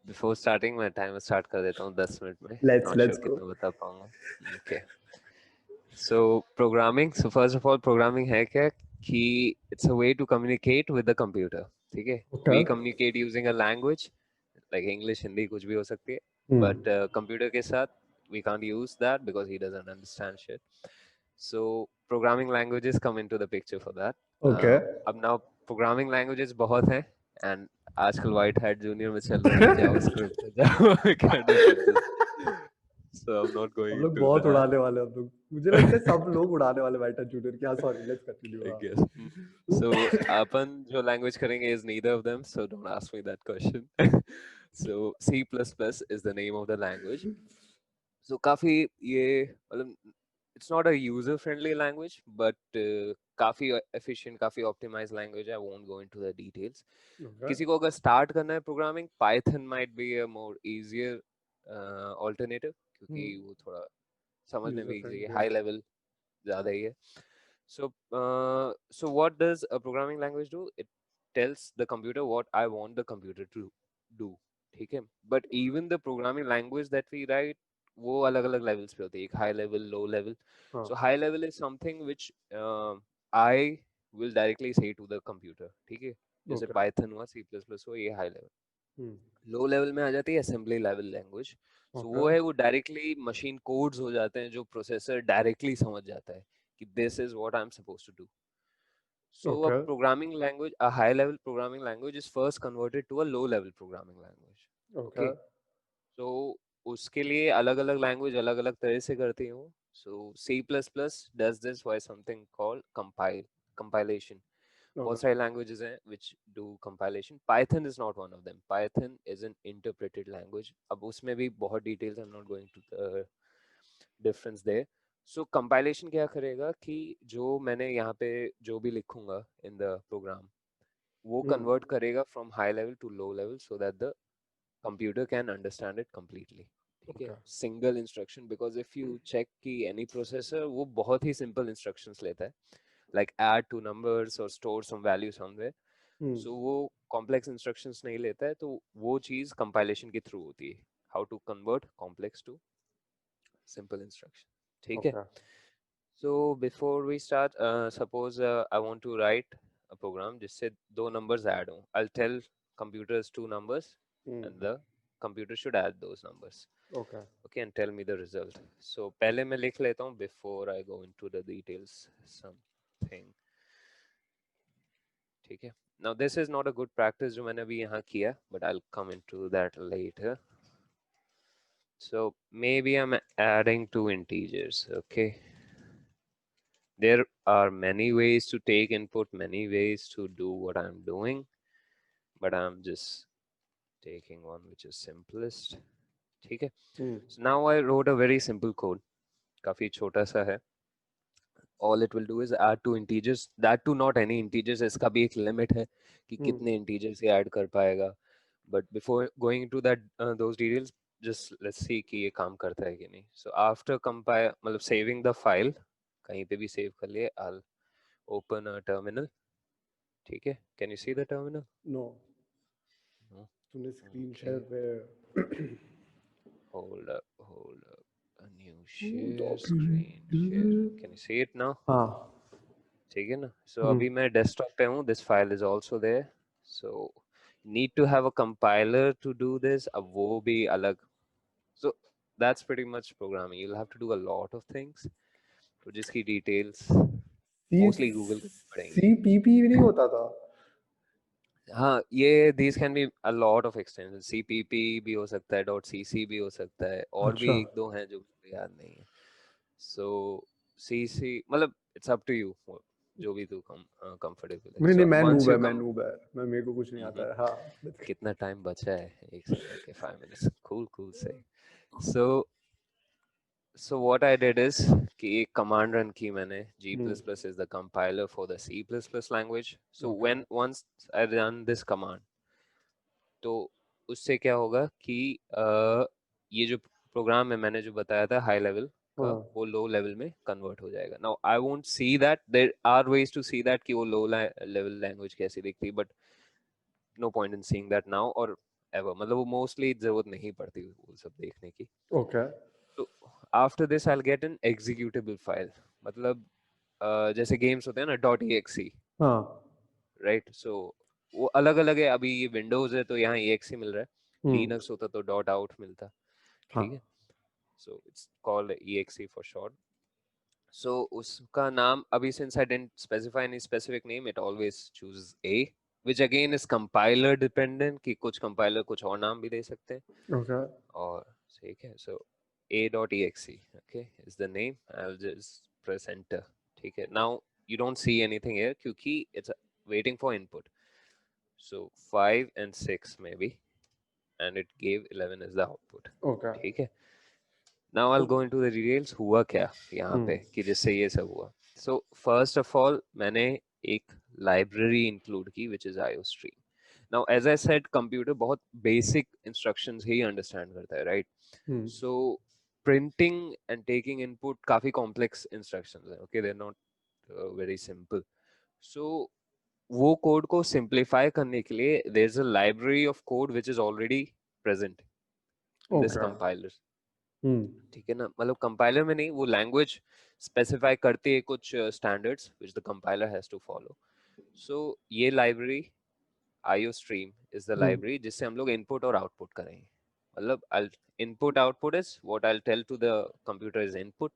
Before starting मैं timer start कर देता हूँ 10 मिनट में. Let's not sure go. कितना बता पाऊंगा. Okay. So programming, so first of all programming है क्या कि it's a way to communicate with the computer. ठीक है. Okay. We communicate using a language like English, Hindi, कुछ भी हो सकती है. बट कंप्यूटर के साथ we can't use that because he doesn't understand shit. So programming languages come into the picture for that. Okay. अब now programming languages बहुत हैं and आजकल white hat junior में चल रहा है JavaScript, Java, so I'm not going हम लोग into बहुत that, उड़ाने वाले हम लोग. मुझे लगता है सब लोग उड़ाने वाले वाइट जूनियर की. हाँ sorry, let's continue. I guess. So अपन जो language करेंगे is neither of them, so don't ask me that question. So C++ is the name of the language. So काफी ये मतलब it's not a user friendly language but काफी efficient, काफी optimized language. I won't go into the details. किसी को अगर start करना है programming, Python might be a more easier alternative क्योंकि वो थोड़ा समझने में easy है, high level ज़्यादा ही है. So what does a programming language do? It tells the computer what I want the computer to do. ठीक है. But even the programming language that we write, वो अलग अलग levels पे होती है. एक high level, low level. So high level is something which I will directly say to the computer. ठीक है. जैसे Python हुआ, C++ हुआ, ये high level. लो लेवल में आ जाती है असेंबली लेवल लैंग्वेज. सो वो है, वो डायरेक्टली मशीन कोड्स हो जाते हैं जो प्रोसेसर डायरेक्टली समझ जाता है कि this is what I am supposed to do. So a programming language, a high level programming language is first converted to a low level programming language. Okay. So उसके लिए अलग अलग लैंग्वेज अलग अलग तरह से करती हूँ. So C++ does this by something called compilation. बहुत सारे languages हैं which do compilation. Python is not one of them. Python is an interpreted language. अब उसमें भी बहुत details, I'm not going to the difference there. So compilation क्या करेगा कि जो मैंने यहाँ पे जो भी लिखूंगा in the program, वो convert करेगा from high level to low level so that the computer can understand it completely. ठीक है. Single instruction, because if you check कि any processor वो बहुत ही simple instructions लेता है, like add two numbers or store some value somewhere. So वो complex instructions नहीं लेता है, तो वो चीज compilation के through होती है. How to convert complex to simple instruction. ठीक है. So before we start, suppose I want to write a program जिससे दो numbers add हो. I'll tell computers two numbers and the computer should add those numbers. Okay, and tell me the result. So पहले मैं लिख लेता हूँ before I go into the details something. ठीक है. Now this is not a good practice जो मैंने अभी यहाँ किया, but I'll come into that later. So maybe I'm adding two integers. Okay. There are many ways to take input, many ways to do what I'm doing, but I'm just taking one which is simplest. ठीक है. So now I wrote a very simple code. काफी छोटा सा है. All it will do is add two integers. That too not any integers. इसका भी एक limit है कि कितने integers ये add कर पाएगा. But before going into that those details, just let's see कि ये काम करता है कि नहीं. So after compile, मतलब saving the file, कहीं पे भी save कर लिए, I'll open a terminal. ठीक है. Can you see the terminal? No. No. तूने screen Okay. share पे. Hold up. A new share screen share. Can you see it now? हाँ. ठीक है ना. So अभी मैं desktop पे हूँ. This file is also there. So need to have a compiler to do this. अब वो भी अलग. So that's pretty much programming. You'll have to do a lot of things. तो जिसकी details mostly Google करनी पड़ेंगी. CPP नहीं होता था. हाँ, ये these can be a lot of extensions. CPP भी हो सकता है, .cc भी हो सकता है, और भी एक दो हैं जो मुझे याद नहीं है. So CC मतलब it's up to you, जो भी तू comfortable है. नहीं So मैं once noob है, you मैं come, noob है, मैं मेरे को कुछ नहीं आता है. हाँ. कितना टाइम बचा है? एक second. Okay, 5 minutes. Cool say. So what I did is कि एक command run की मैंने. G++ is the compiler for the C++ language. So once I run this command, तो उससे क्या होगा कि ये जो प्रोग्राम है मैंने जो बताया था हाई लेवल का, वो लो लेवल में कन्वर्ट हो जाएगा. Now I won't see that. There are ways to see that कि वो लो लेवल लैंग्वेज कैसी दिखती है, but no point in seeing that now. और ever, मतलब वो मोस्टली जरूरत नहीं पड़ती वो सब देखने की। ओके तो after this I will get an executable file, मतलब जैसे गेम्स होते हैं ना डॉट exe, हाँ राइट। सो वो अलग अलग है, अभी ये विंडोज है तो यहाँ exe मिल रहा है, हम्म लिनक्स होता तो डॉट आउट मिलता, हाँ ठीक है। So it's called exe for short. So उसका नाम अभी, since I didn't specify any specific name, it always chooses a, which again is compiler dependent, कि कुछ कंपाइलर कुछ और नाम भी दे सकते हैं। ओके और ठीक है, so a.exe, okay, is the name। I'll just press enter, ठीक है। Now you don't see anything here क्योंकि it's waiting for input, so 5 and 6 maybe, and it gave 11 as the output, okay ठीक है। Now I'll go into the details, हुआ क्या यहाँ पे हम्म कि जिससे ये सब हुआ। So first of all मैंने एक library include की which is IOStream। Now as I said, computer बहुत basic instructions ही understand करता है, right? Hmm So printing and taking input काफी complex instructions हैं, okay, they're not very simple। So वो code को simplify करने के लिए there's a library of code which is already present in this okay compiler, हम्म ठीक है ना। मतलब कंपाइलर में नहीं, वो लैंग्वेज स्पेसिफाई करती है कुछ standards which the compiler has to follow. So ये library IOStream is the hmm library जिससे हम लोग इनपुट और आउटपुट करेंगे। मतलब I'll input output is what I'll tell to the computer is input,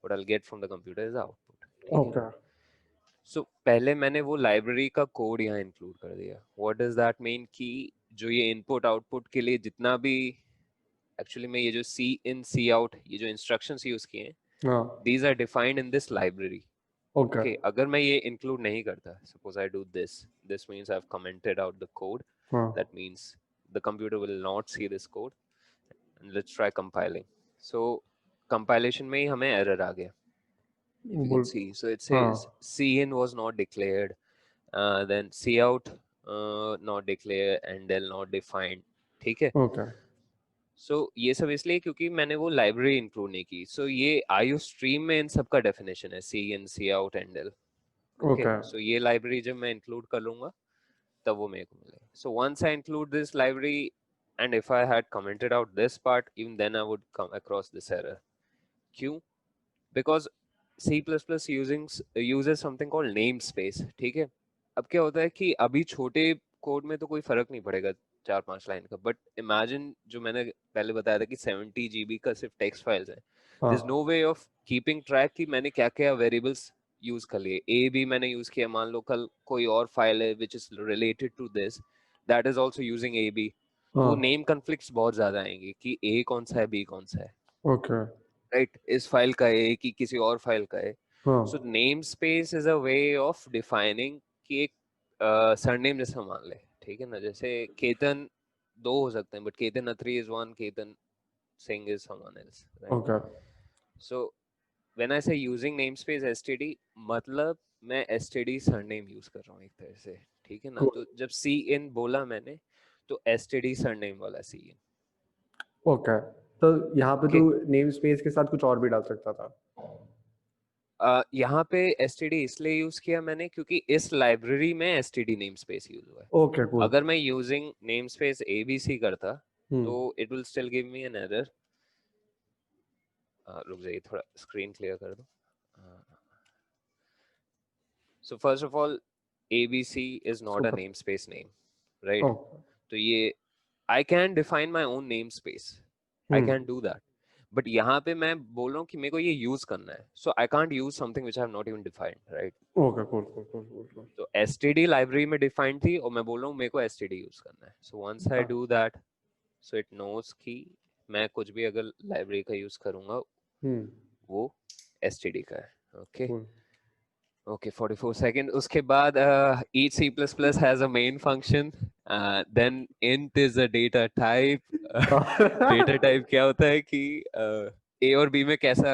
what I'll get from the computer is output, ठीक है। Okay so पहले मैंने वो लाइब्रेरी का कोड यहाँ इंक्लूड कर दिया। व्हाट डज दैट मीन कि जो ये इनपुट आउटपुट के लिए जितना भी, एक्चुअली में ये जो सी इन सी आउट ये जो इंस्ट्रक्शंस यूज किए हैं, हाँ these are defined in this library, okay okay। अगर मैं ये include नहीं करता, suppose I do this, this means I've commented out the code, हाँ that means the computer will not see this code। and let's try compiling। so compilation में ही हमें error आ गया, if you can बोल see। so it हाँ says cin was not declared, then cout not declared and del not defined, ठीक है। Okay so ये सब इसलिए क्योंकि मैंने वो लाइब्रेरी इंक्लूड नहीं की। सो ये IOStream में इन सब का डेफिनेशन है, c in c out end l, okay. Okay so ये लाइब्रेरी जब मैं इंक्लूड कर लूंगा तब वो मेरे को मिलेगा। So once I include this library and if I had commented out this part, even then I would come across this error। क्यों? Because C++ uses something called namespace, ठीक है। अब क्या होता है कि अभी छोटे कोड में तो कोई फर्क नहीं पड़ेगा 4-5 लाइन का, बट इमेजिन जो मैंने पहले बताया था कि 70 GB का सिर्फ टेक्स्ट फाइल्स है, देयर इज हाँ no way of keeping track कि मैंने क्या क्या वेरिएबल्स यूज कर लिए। ए भी मैंने यूज किया, मान लो कल कोई और फाइल है which is related to this, that is also using A B, तो वो हाँ नेम कन्फ्लिक्ट्स बहुत ज्यादा आएंगे कि ए कौन सा है बी कौन सा है, ओके राइट। इस फाइल का है कि किसी और फाइल का है। हाँ so name space is a way of defining कि एक सरनेम जैसा मान ले, ठीक है ना। जैसे केतन दो हो सकते हैं, but Ketan Atri is one, Ketan Singh is someone else, right. Okay so when I say using namespace STD, मतलब मैं एसटीडी सरनेम यूज कर रहा हूँ एक तरह से, ठीक है ना। कूल तो जब सी इन बोला मैंने तो एसटीडी सरनेम वाला सी इन, ओके तो यहाँ पे ओके। तू नेम स्पेस के साथ कुछ और भी डाल सकता था यहाँ पे एसटीडी इसलिए यूज किया मैंने क्योंकि इस लाइब्रेरी में एसटीडी नेम स्पेस यूज हुआ है। ओके कूल अगर मैं यूजिंग नेम स्पेस एबीसी करता हम्म तो it will still give me an error. रुक जाइए, थोड़ा स्क्रीन क्लियर कर दो। सो first of all ABC is not a super name space name, right. Okay तो ये I can define my own name space, I can do that, but यहाँ पे मैं बोल रहा हूँ कि मेरे को ये यूज करना है। So I can't use something which I have not even defined, right. Okay cool cool cool cool cool तो एसटीडी लाइब्रेरी में डिफाइंड थी और मैं बोल रहा हूँ मेरे को एसटीडी यूज करना है। So once I do that, so it knows कि मैं कुछ भी अगर लाइब्रेरी का यूज करूंगा हम्म वो एसटीडी का है, ओके। Cool okay 44 second. उसके बाद each C++ has a main function, then int is a data type। Data type क्या होता है कि ए और बी में कैसा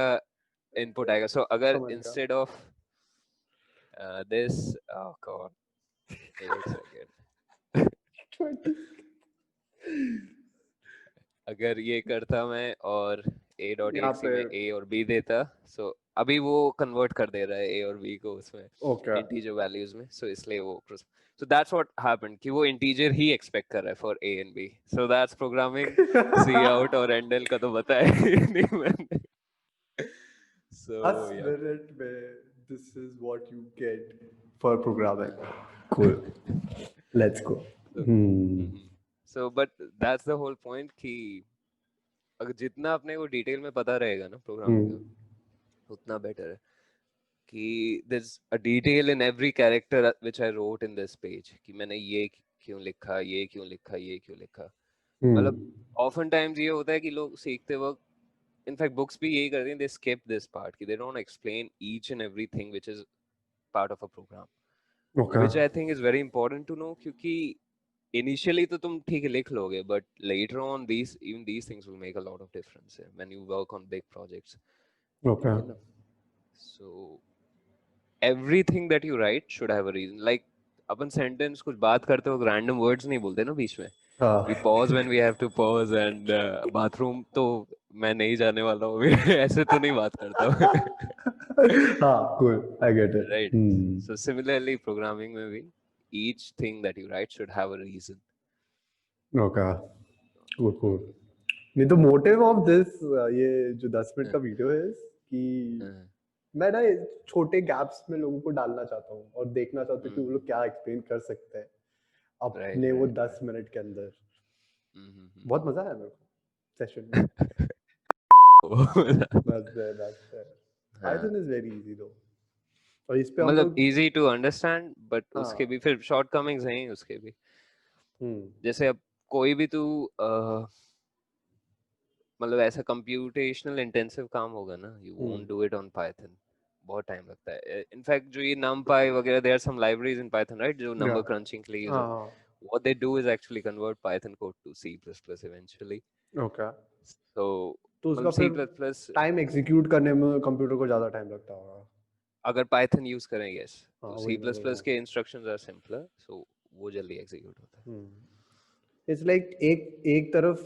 इनपुट आएगा। सो अगर समझ गया instead of this, oh God, एक सेकंड, 20 अगर ये करता मैं और a डॉट यहाँ exe पे में a और b देता, सो अभी वो कन्वर्ट कर दे रहा है a और b को उसमें ओके इंटीजर वैल्यूज में, सो इसलिए वो So that's what happened कि वो integer ही expect कर रहा है for A and B. So that's programming. C out और endl का तो बताया ही नहीं मैंने. So 10 yeah. मिनट में this is what you get for programming. Cool. Let's go. So, Hmm. so but that's the whole point कि अगर जितना अपने को डिटेल में पता रहेगा ना प्रोग्रामिंग का उतना बेटर है कि there's a detail in every character which I wrote in this page कि मैंने ये क्यों लिखा ये क्यों लिखा ये क्यों लिखा मतलब often times ये होता है कि लोग सीखते वक्त इनफैक्ट बुक्स भी यही करती हैं they skip this part कि they don't explain each and everything which is part of a program Okay. which I think is very important to know क्योंकि initially तो तुम ठीक है लिख लोगे but later on these things will make a lot of difference when you work on big projects. Okay. ठीक है ना? So everything that you write should have a reason. Like upon sentence कुछ बात करते हो random words नहीं बोलते ना बीच में. We pause when we have to pause and bathroom तो मैं नहीं जाने वाला हूँ ऐसे तो नहीं बात करता हूँ. हाँ, cool. I get it. Right. So similarly programming में भी each thing that you write should have a reason. Okay. Cool. नहीं तो मोटिव ऑफ दिस ये जो 10 मिनट का वीडियो है कि मैं ना छोटे गैप्स में लोगों को डालना चाहता हूँ और देखना चाहता हूँ कि वो लोग क्या एक्सप्लेन कर सकते हैं अपने वो 10 मिनट के अंदर. बहुत मजा आया मेरे को सेशन में. That's it. Python is very easy though. और इस पे हम मतलब लोग easy to understand but उसके भी फिर shortcomings हैं उसके भी. जैसे अब कोई भी तू मतलब ऐसा कंप्यूटेशनल इंटेंसिव काम होगा ना you won't do it on Python. बहुत टाइम लगता है. इनफैक्ट जो ये numpy वगैरह there are some libraries in Python right जो नंबर क्रंचिंग के लिए यूज होते हैं. What they do is actually convert Python code to C++ eventually. Okay. So तो उसका मतलब फिर C++ टाइम एग्जीक्यूट करने में कंप्यूटर को ज्यादा टाइम लगता होगा अगर Python यूज करें yes तो वही मैं बोल रहा C++ के इंस्ट्रक्शंस आर सिंपलर so वो जल्दी एग्जीक्यूट होता है. इट्स लाइक एक तरफ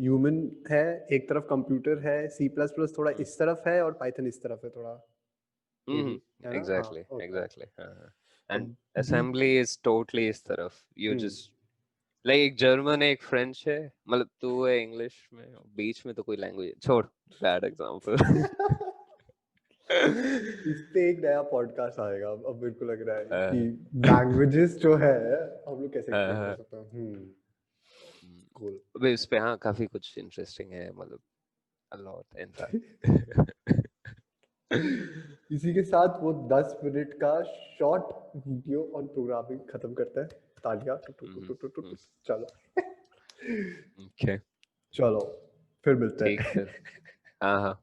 ह्यूमन है एक तरफ कंप्यूटर है C++ थोड़ा इस तरफ है और पाइथन इस तरफ है थोड़ा exactly okay. exactly and assembly is totally इस तरफ you just like एक जर्मन एक फ्रेंच है मतलब तू है इंग्लिश में बीच में तो कोई लैंग्वेज छोड़ बैड एग्जांपल. इस पे एक नया पॉडकास्ट आएगा अब मेरे को लग रहा है कि लैंग्वेजेस जो है हम लोग कैसे एक्सप्लेन कर सकते हैं. कूल. अबे इस पे हाँ काफी कुछ इंटरेस्टिंग है मतलब a lot in fact. इसी के साथ वो 10 मिनट का शॉर्ट वीडियो ऑन प्रोग्रामिंग खत्म करता है. तालियां चलो. Okay. चलो फिर मिलते हैं. ठीक है. हाँ हाँ